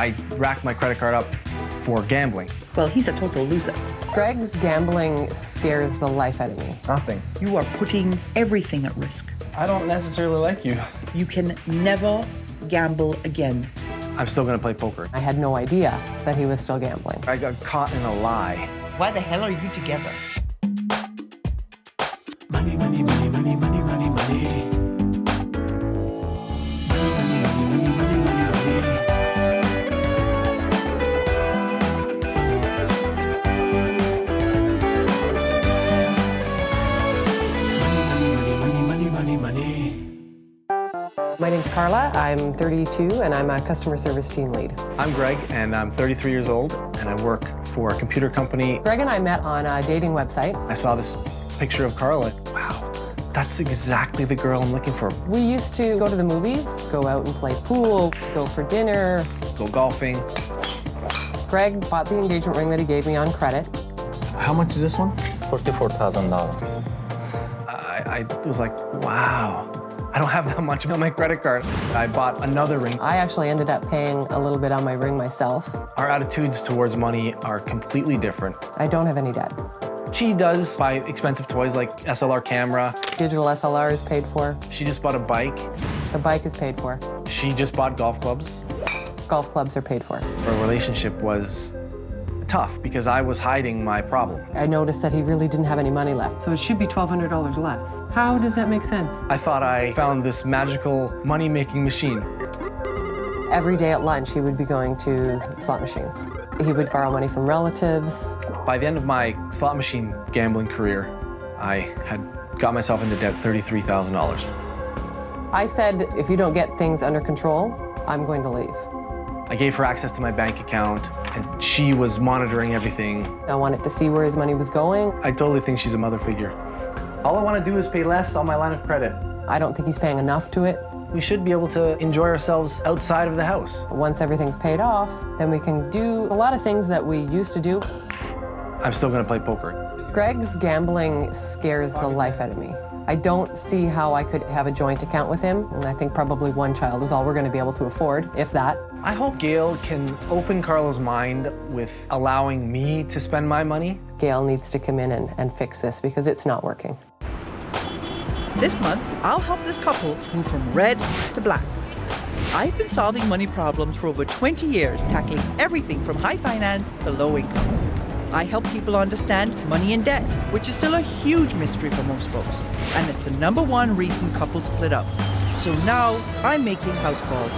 I racked my credit card up for gambling. Well, he's a total loser. Greg's gambling scares the life out of me. Nothing. You are putting everything at risk. I don't necessarily like you. You can never gamble again. I'm still gonna play poker. I had no idea that he was still gambling. I got caught in a lie. Why the hell are you together? Money, money, money, money, money, money, money. My name's Carla, I'm 32, and I'm a customer service team lead. I'm Greg, and I'm 33 years old, and I work for a computer company. Greg and I met on a dating website. I saw this picture of Carla. Wow, that's exactly the girl I'm looking for. We used to go to the movies, go out and play pool, go for dinner. Go golfing. Greg bought the engagement ring that he gave me on credit. How much is this one? $44,000. I was like, wow. I don't have that much on my credit card. I bought another ring. I actually ended up paying a little bit on my ring myself. Our attitudes towards money are completely different. I don't have any debt. She does buy expensive toys like SLR camera. Digital SLR is paid for. She just bought a bike. The bike is paid for. She just bought golf clubs. Golf clubs are paid for. Our relationship was tough because I was hiding my problem. I noticed that he really didn't have any money left. So it should be $1,200 less. How does that make sense? I thought I found this magical money-making machine. Every day at lunch, he would be going to slot machines. He would borrow money from relatives. By the end of my slot machine gambling career, I had got myself into debt $33,000. I said, if you don't get things under control, I'm going to leave. I gave her access to my bank account, and she was monitoring everything. I wanted to see where his money was going. I totally think she's a mother figure. All I want to do is pay less on my line of credit. I don't think he's paying enough to it. We should be able to enjoy ourselves outside of the house. Once everything's paid off, then we can do a lot of things that we used to do. I'm still going to play poker. Greg's gambling scares the life out of me. I don't see how I could have a joint account with him, and I think probably one child is all we're going to be able to afford, if that. I hope Gail can open Carla's mind with allowing me to spend my money. Gail needs to come in and fix this because it's not working. This month, I'll help this couple move from red to black. I've been solving money problems for over 20 years, tackling everything from high finance to low income. I help people understand money and debt, which is still a huge mystery for most folks. And it's the #1 reason couples split up. So now I'm making house calls.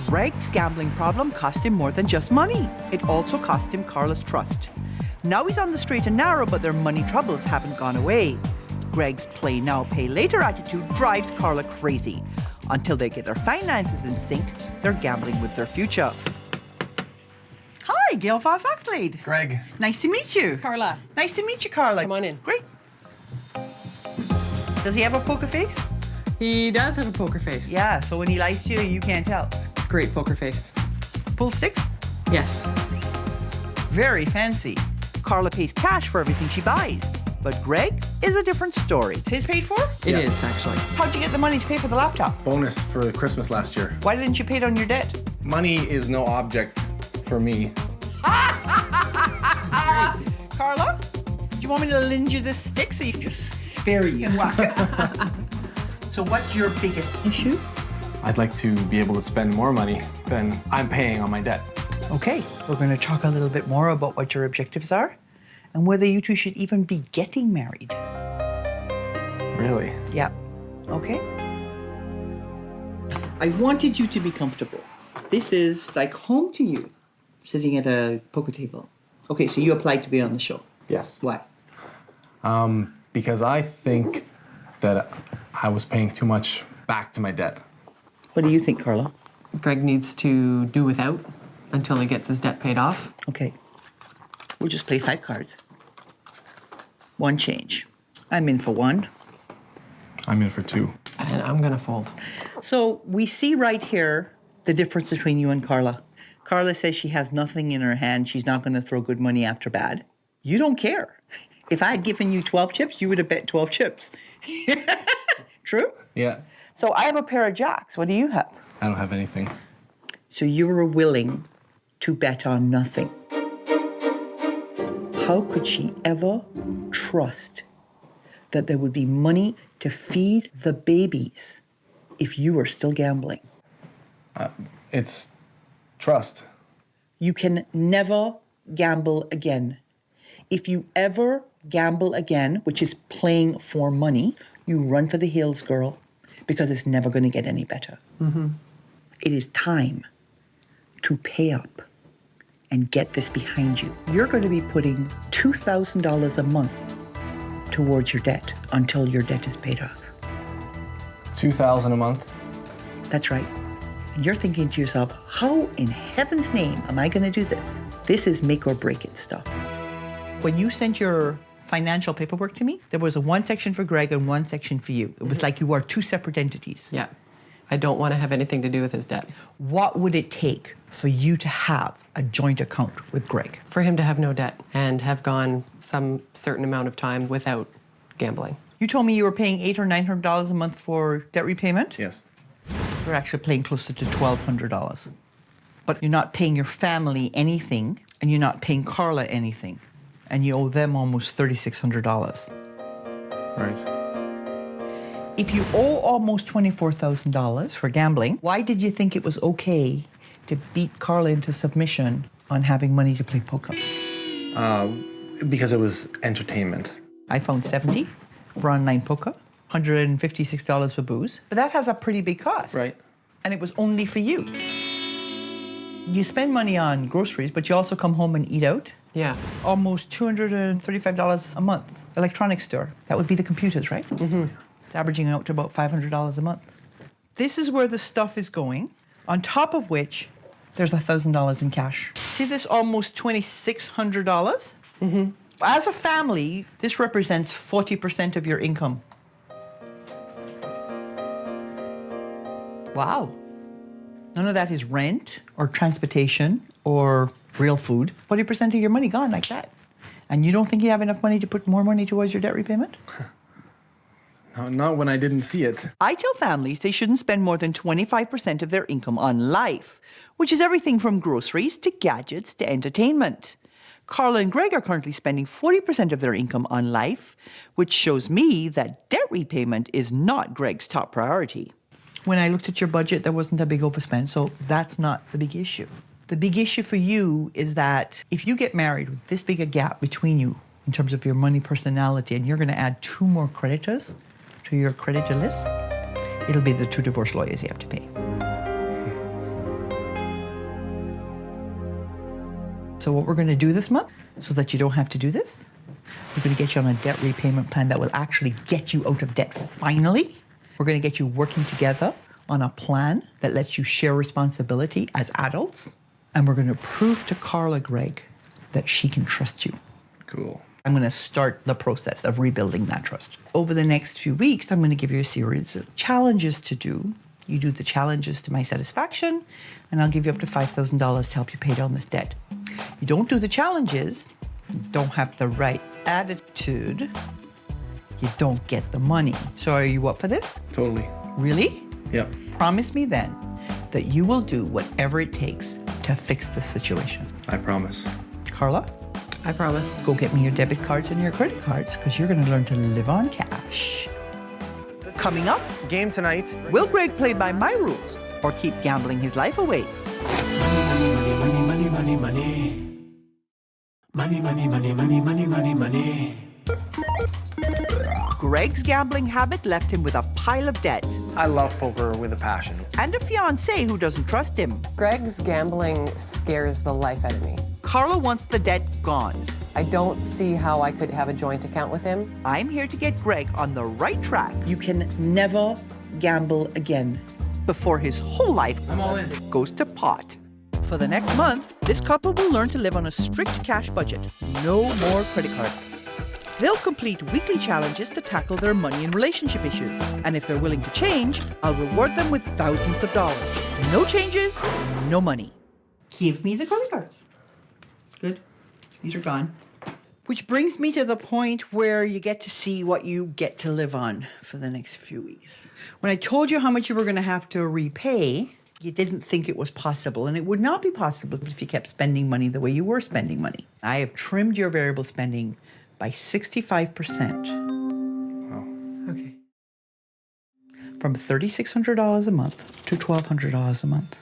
Greg's gambling problem cost him more than just money. It also cost him Carla's trust. Now he's on the straight and narrow, but their money troubles haven't gone away. Greg's play now, pay later attitude drives Carla crazy. Until they get their finances in sync, they're gambling with their future. Hi, Gail Vaz-Oxlade. Greg. Nice to meet you. Carla. Nice to meet you, Carla. Come on in. Great. Does he have a poker face? He does have a poker face. Yeah, so when he lies to you, you can't tell. Great poker face. Pull six? Yes. Very fancy. Carla pays cash for everything she buys. But Greg is a different story. Is his paid for? It is, actually. How'd you get the money to pay for the laptop? Bonus for Christmas last year. Why didn't you pay it on your debt? Money is no object for me. Carla, do you want me to lend you this stick so you just spare you and whack it? So what's your biggest issue? I'd like to be able to spend more money than I'm paying on my debt. Okay, we're going to talk a little bit more about what your objectives are and whether you two should even be getting married. Really? Yeah. Okay. I wanted you to be comfortable. This is like home to you, sitting at a poker table. Okay, so you applied to be on the show. Yes. Why? Because I think that I was paying too much back to my debt. What do you think, Carla? Greg needs to do without until he gets his debt paid off. Okay. We'll just play 5 cards. 1 change. I'm in for 1. I'm in for 2. And I'm going to fold. So we see right here the difference between you and Carla. Carla says she has nothing in her hand. She's not going to throw good money after bad. You don't care. If I had given you 12 chips, you would have bet 12 chips. True? Yeah. So I have a pair of jacks. What do you have? I don't have anything. So you were willing to bet on nothing. How could she ever trust that there would be money to feed the babies if you were still gambling? It's trust. You can never gamble again. If you ever gamble again, which is playing for money, you run for the hills, girl, because it's never going to get any better. It is time to pay up and get this behind you. You're going to be putting $2,000 a month towards your debt until your debt is paid off. $2,000 a month. That's right. And you're thinking to yourself, how in heaven's name am I going to do this? This is make or break it stuff. When you sent your financial paperwork to me, there was one section for Greg and one section for you. It was like you are two separate entities. Yeah. I don't want to have anything to do with his debt. What would it take for you to have a joint account with Greg? For him to have no debt and have gone some certain amount of time without gambling. You told me you were paying $800 or $900 a month for debt repayment? Yes. You're actually paying closer to $1,200. But you're not paying your family anything, and you're not paying Carla anything. And you owe them almost $3,600. Right. If you owe almost $24,000 for gambling, why did you think it was okay to beat Carla into submission on having money to play poker? Because it was entertainment. I found 70 for online poker, $156 for booze, but that has a pretty big cost. Right. And it was only for you. You spend money on groceries, but you also come home and eat out. Yeah. Almost $235 a month. Electronics store. That would be the computers, right? Mm-hmm. It's averaging out to about $500 a month. This is where the stuff is going, on top of which there's $1,000 in cash. See this almost $2,600? Mm-hmm. As a family, this represents 40% of your income. Wow. None of that is rent or transportation or real food. 40% of your money gone like that. And you don't think you have enough money to put more money towards your debt repayment? No, not when I didn't see it. I tell families they shouldn't spend more than 25% of their income on life, which is everything from groceries to gadgets to entertainment. Carla and Greg are currently spending 40% of their income on life, which shows me that debt repayment is not Greg's top priority. When I looked at your budget, there wasn't a big overspend, so that's not the big issue. The big issue for you is that if you get married with this big a gap between you in terms of your money personality, and you're going to add 2 more creditors to your creditor list, it'll be the 2 divorce lawyers you have to pay. So what we're going to do this month, so that you don't have to do this, we're going to get you on a debt repayment plan that will actually get you out of debt finally. We're going to get you working together on a plan that lets you share responsibility as adults. And we're going to prove to Carla, Greg, that she can trust you. Cool. I'm going to start the process of rebuilding that trust. Over the next few weeks, I'm going to give you a series of challenges to do. You do the challenges to my satisfaction, and I'll give you up to $5,000 to help you pay down this debt. You don't do the challenges, you don't have the right attitude, you don't get the money. So are you up for this? Totally. Really? Yep. Promise me then that you will do whatever it takes to fix this situation. I promise. Carla? I promise. Go get me your debit cards and your credit cards, because you're going to learn to live on cash. Coming up, Game tonight. will Greg play by my rules or keep gambling his life away? Money, money, money, money. Money, money, money, money, money, money, money. Greg's gambling habit left him with a pile of debt I love poker with a passion. and a fiancée who doesn't trust him. Greg's gambling scares the life out of me. Carla wants the debt gone. I don't see how I could have a joint account with him. I'm here to get Greg on the right track. You can never gamble again before his whole life goes to pot. For the next month, this couple will learn to live on a strict cash budget. No more credit cards. They'll complete weekly challenges to tackle their money and relationship issues. And if they're willing to change, I'll reward them with thousands of dollars. No changes, no money. Give me the credit cards. Good. These are gone. Which brings me to the point where you get to see what you get to live on for the next few weeks. When I told you how much you were going to have to repay, You didn't think it was possible, and it would not be possible if you kept spending money the way you were spending money. I have trimmed your variable spending by 65%. Okay. From $3,600 a month to $1,200 a month,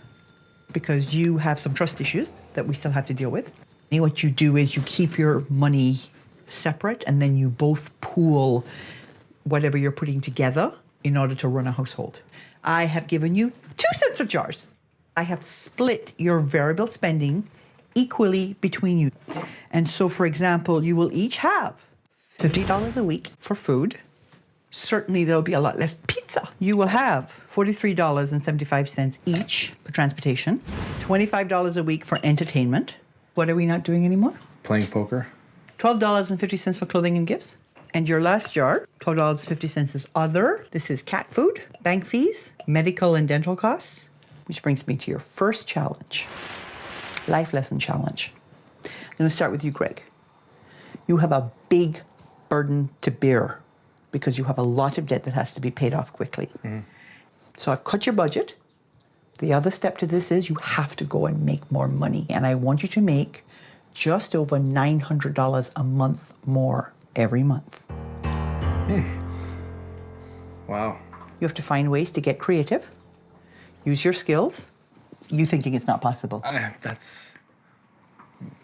because you have some trust issues that we still have to deal with. And what you do is you keep your money separate, and then you both pool whatever you're putting together in order to run a household. I have given you 2 sets of jars. I have split your variable spending equally between you. And so, for example, you will each have $50 a week for food. Certainly there'll be a lot less pizza. You will have $43.75 each for transportation, $25 a week for entertainment. What are we not doing anymore? Playing poker. $12.50 for clothing and gifts. And your last jar, $12.50 is other. This is cat food, bank fees, medical and dental costs, which brings me to your first challenge, life lesson challenge. I'm going to start with you, Greg. You have a big burden to bear because you have a lot of debt that has to be paid off quickly. So I've cut your budget. The other step to this is you have to go and make more money. And I want you to make just over $900 a month more every month. Wow. You have to find ways to get creative, use your skills. You thinking it's not possible. That's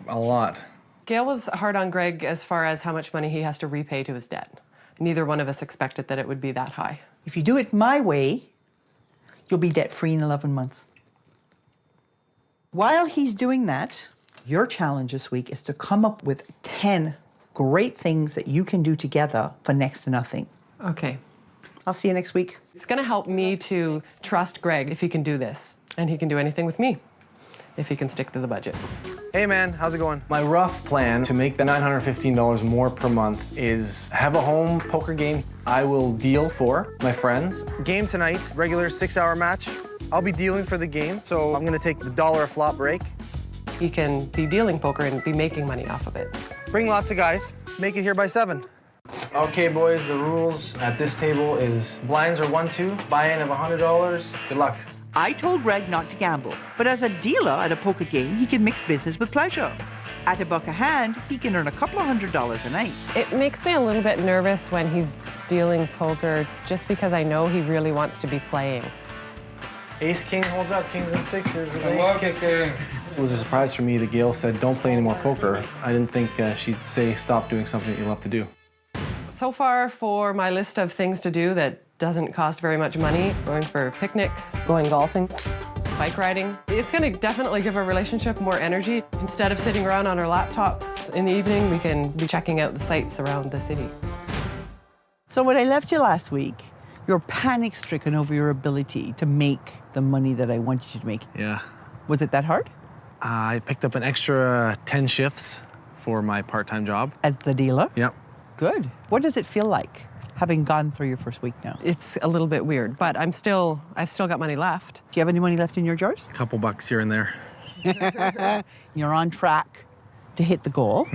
a lot. Gail was hard on Greg as far as how much money he has to repay to his debt. Neither one of us expected that it would be that high. If you do it my way, you'll be debt-free in 11 months. While he's doing that, your challenge this week is to come up with 10 great things that you can do together for next to nothing. Okay. I'll see you next week. It's going to help me to trust Greg if he can do this. And he can do anything with me if he can stick to the budget. Hey man, how's it going? My rough plan to make the $915 more per month is have a home poker game I will deal for my friends. Game tonight, regular 6-hour match. I'll be dealing for the game, so I'm gonna take the $1 a flop break. He can be dealing poker and be making money off of it. Bring lots of guys, make it here by 7. Okay boys, the rules at this table is blinds are 1-2, buy-in of $100, good luck. I told Greg not to gamble, but as a dealer at a poker game, he can mix business with pleasure. At $1 a hand, he can earn a couple of $100 a night. It makes me a little bit nervous when he's dealing poker just because I know he really wants to be playing. Ace-king holds up, kings and sixes with ace kicker. It was a surprise for me that Gail said, don't play any more poker. I didn't think she'd say, stop doing something that you love to do. So far for my list of things to do that doesn't cost very much money, going for picnics, going golfing, bike riding. It's going to definitely give our relationship more energy. Instead of sitting around on our laptops in the evening, we can be checking out the sights around the city. So when I left you last week, you're panic-stricken over your ability to make the money that I wanted you to make. Yeah. Was it that hard? I picked up an extra 10 shifts for my part-time job. As the dealer? Yep. Good. What does it feel like, having gone through your first week now? It's a little bit weird, but I've still got money left. Do you have any money left in your jars? A couple bucks here and there. You're on track to hit the goal.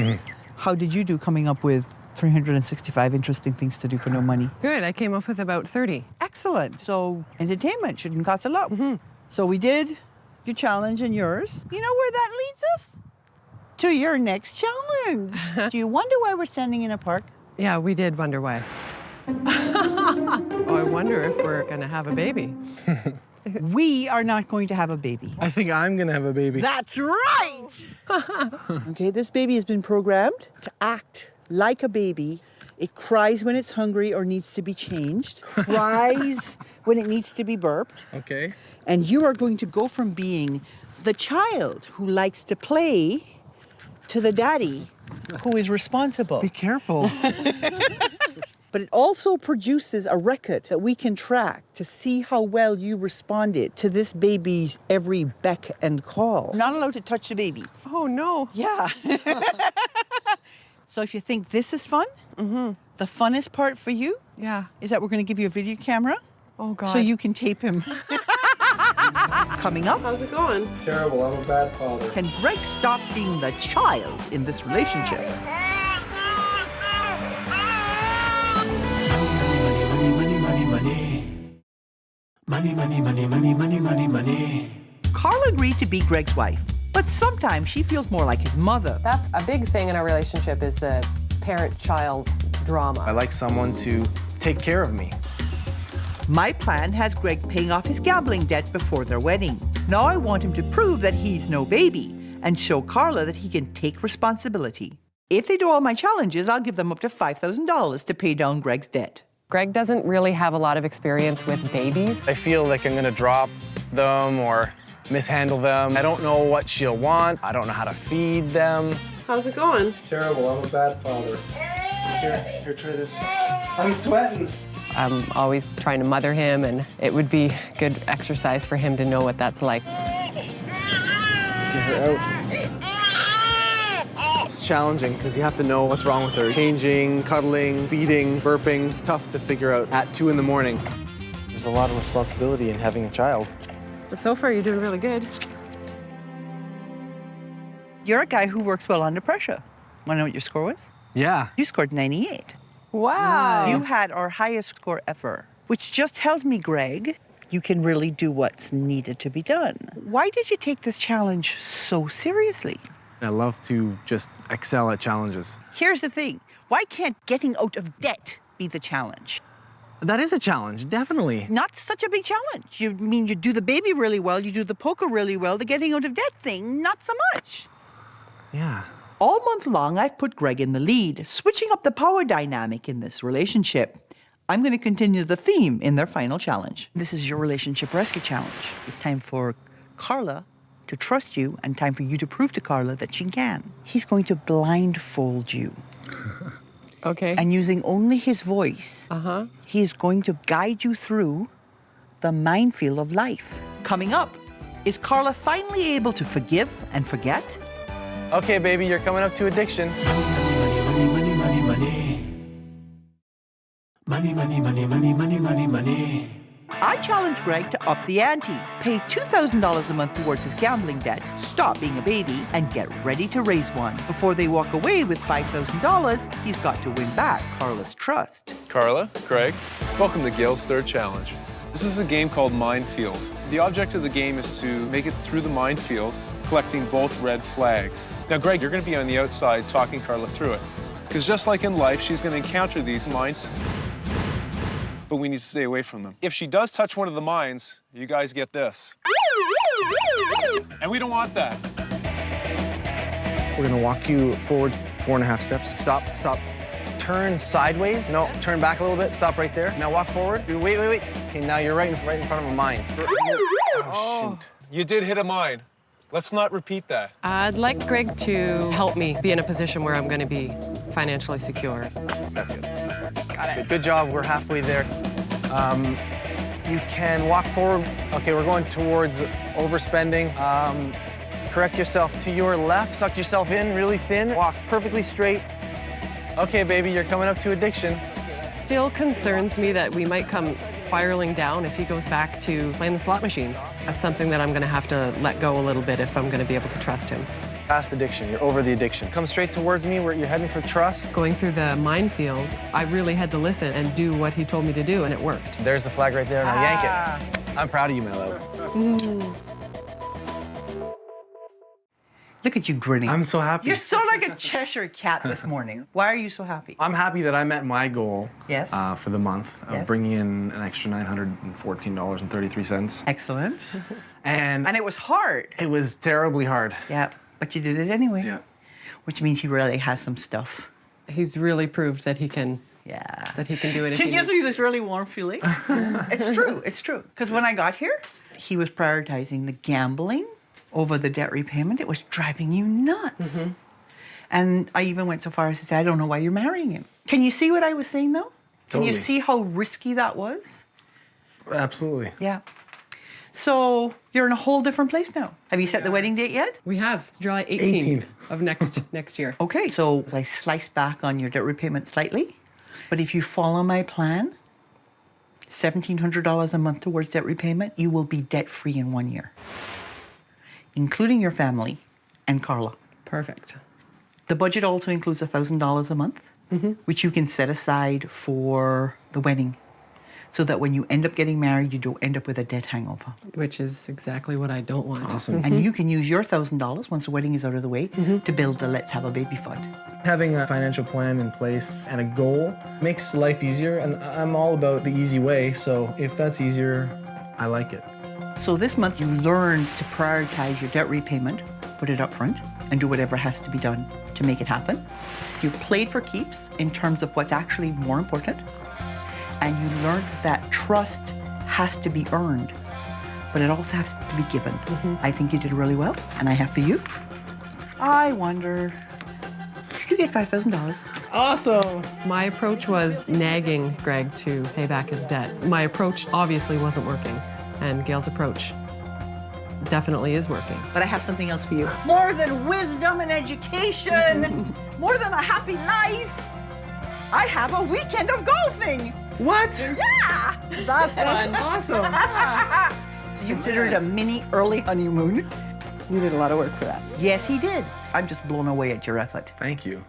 How did you do coming up with 365 interesting things to do for no money? Good, I came up with about 30. Excellent. So entertainment shouldn't cost a lot. So we did your challenge and yours. You know where that leads us? To your next challenge. Do you wonder why we're standing in a park? Yeah, we did wonder why. Oh, I wonder if we're gonna have a baby. We are not going to have a baby. I think I'm gonna have a baby. That's right! Okay, this baby has been programmed to act like a baby. It cries when it's hungry or needs to be changed, cries when it needs to be burped. Okay. And you are going to go from being the child who likes to play to the daddy who is responsible. Be careful. But it also produces a record that we can track to see how well you responded to this baby's every beck and call. Not allowed to touch the baby. Oh, no. Yeah. So if you think this is fun, the funnest part for you Yeah. is that we're going to give you a video camera Oh, God. so you can tape him. Coming up, How's it going? Terrible, I'm a bad father. can Greg stop being the child in this relationship? Money, money, money, money, money. Money, money, money, money, money, money, money. Carla agreed to be Greg's wife, but sometimes she feels more like his mother. That's a big thing in our relationship is the parent-child drama. I like someone to take care of me. My plan has Greg paying off his gambling debt before their wedding. Now I want him to prove that he's no baby and show Carla that he can take responsibility. If they do all my challenges, I'll give them up to $5,000 to pay down Greg's debt. Greg doesn't really have a lot of experience with babies. I feel like I'm gonna drop them or mishandle them. I don't know what she'll want. I don't know how to feed them. How's it going? Terrible. I'm a bad father. Here, try this. I'm sweating. I'm always trying to mother him, and it would be good exercise for him to know what that's like. Get her out. It's challenging because you have to know what's wrong with her. Changing, cuddling, feeding, burping. Tough to figure out at 2 in the morning. There's a lot of responsibility in having a child. But so far, you're doing really good. You're a guy who works well under pressure. Want to know what your score was? Yeah. You scored 98. Wow. You had our highest score ever, which just tells me, Greg, you can really do what's needed to be done. Why did you take this challenge so seriously? I love to just excel at challenges. Here's the thing. Why can't getting out of debt be the challenge? That is a challenge, definitely. Not such a big challenge. You do the baby really well, you do the poker really well, the getting out of debt thing, not so much. Yeah. All month long, I've put Greg in the lead, switching up the power dynamic in this relationship. I'm going to continue the theme in their final challenge. This is your relationship rescue challenge. It's time for Carla to trust you and time for you to prove to Carla that she can. He's going to blindfold you. Okay. And using only his voice, he is going to guide you through the minefield of life. Coming up, is Carla finally able to forgive and forget? Okay, baby, you're coming up to addiction. Money, money, money, money, money. Money, money, money, money, money, money, money. I challenge Greg to up the ante, pay $2,000 a month towards his gambling debt, stop being a baby, and get ready to raise one. Before they walk away with $5,000, he's got to win back Carla's trust. Carla, Greg, welcome to Gail's third challenge. This is a game called Minefield. The object of the game is to make it through the minefield, collecting both red flags. Now, Greg, you're going to be on the outside talking Carla through it. Because just like in life, she's going to encounter these mines, but we need to stay away from them. If she does touch one of the mines, you guys get this. And we don't want that. We're gonna walk you forward 4.5 steps. Stop, stop. Turn sideways. No, turn back a little bit. Stop right there. Now walk forward. Wait. Okay, now you're right in front of a mine. Oh, shoot. You did hit a mine. Let's not repeat that. I'd like Greg to help me be in a position where I'm going to be financially secure. That's good. Got it. Good job. We're halfway there. You can walk forward. Okay, we're going towards overspending. Correct yourself to your left. Suck yourself in really thin. Walk perfectly straight. Okay, baby, you're coming up to addiction. Still concerns me that we might come spiraling down if he goes back to playing the slot machines. That's something that I'm going to have to let go a little bit if I'm going to be able to trust him. Past addiction. You're over the addiction. Come straight towards me where you're heading for trust. Going through the minefield, I really had to listen and do what he told me to do, and it worked. There's the flag right there. Now yank it. I'm proud of you, my love. Look at you grinning. I'm so happy. You're so like a Cheshire cat this morning. Why are you so happy? I'm happy that I met my goal Yes. For the month of Yes. bringing in an extra $914.33. Excellent. And And it was hard. it was terribly hard. Yeah, but you did it anyway. Yeah. Which means he really has some stuff. He's really proved that he can Yeah. do it if he He gives needs. me this really warm feeling. It's true, it's true. Because when I got here, he was prioritizing the gambling over the debt repayment. It was driving you nuts. And I even went so far as to say, I don't know why you're marrying him. Can you see what I was saying, though? Can you Totally. see how risky that was? Absolutely. Yeah. So you're in a whole different place now. Have you set the wedding date yet? We have. It's July 18th of next year. Okay, so I sliced back on your debt repayment slightly. But if you follow my plan, $1,700 a month towards debt repayment, you will be debt-free in 1 year, including your family and Carla. Perfect. The budget also includes $1,000 a month, which you can set aside for the wedding. so that when you end up getting married, you don't end up with a debt hangover. Which is exactly what I don't want. Awesome. And you can use your $1,000 once the wedding is out of the way to build the Let's Have a Baby fund. Having a financial plan in place and a goal makes life easier, and I'm all about the easy way, so if that's easier, I like it. So this month you learned to prioritize your debt repayment, put it up front, and do whatever has to be done to make it happen. You played for keeps in terms of what's actually more important. And you learned that trust has to be earned, but it also has to be given. I think you did really well, and I have for you. I wonder, did you get $5,000? Awesome! My approach was nagging Greg to pay back his debt. My approach obviously wasn't working, and Gail's approach definitely is working. But I have something else for you. More than wisdom and education, more than a happy life, I have a weekend of golfing. What? Yeah! That's fun. Awesome! So you consider it a mini early honeymoon? You did a lot of work for that. Yes, he did. I'm just blown away at your effort. Thank you.